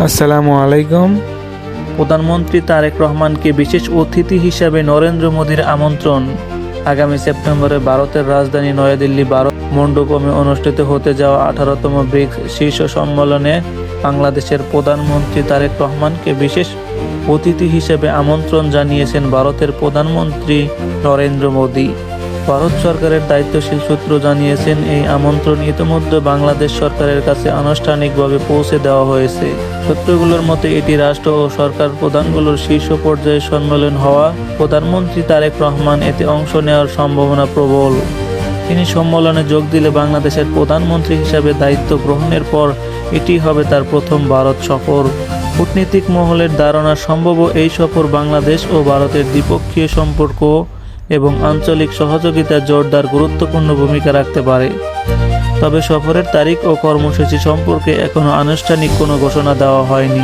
আসসালামু আলাইকুম। প্রধানমন্ত্রী তারেক রহমানকে বিশেষ অতিথি হিসাবে নরেন্দ্র মোদীর আমন্ত্রণ। আগামী সেপ্টেম্বরে ভারতের রাজধানী নয়াদিল্লি ভারত মণ্ডপমে অনুষ্ঠিত হতে যাওয়া 18তম ব্রিক্স শীর্ষ সম্মেলনে বাংলাদেশের প্রধানমন্ত্রী তারেক রহমানকে বিশেষ অতিথি হিসেবে আমন্ত্রণ জানিয়েছেন ভারতের প্রধানমন্ত্রী নরেন্দ্র মোদী। ভারত সরকারের দায়িত্বশীল সূত্র জানিয়েছেন, এই আমন্ত্রণ ইতিমধ্যে বাংলাদেশ সরকারের কাছে আনুষ্ঠানিকভাবে পৌঁছে দেওয়া হয়েছে। সূত্রগুলোর মতে এটি রাষ্ট্র ও সরকার প্রধানগুলোর শীর্ষ পর্যায়ের সম্মেলন হওয়া প্রধানমন্ত্রী তারেক রহমান এতে অংশ নেওয়ার সম্ভাবনা প্রবল। তিনি সম্মেলনে যোগ দিলে বাংলাদেশের প্রধানমন্ত্রী হিসাবে দায়িত্ব গ্রহণের পর এটি হবে তার প্রথম ভারত সফর। কূটনীতিক মহলের ধারণা, সম্ভব এই সফর বাংলাদেশ ও ভারতের দ্বিপক্ষীয় সম্পর্ক এবং আঞ্চলিক সহযোগিতা জোরদার গুরুত্বপূর্ণ ভূমিকা রাখতে পারে। তবে সফরের তারিখ ও কর্মসূচি সম্পর্কে এখনও আনুষ্ঠানিক কোনো ঘোষণা দেওয়া হয়নি।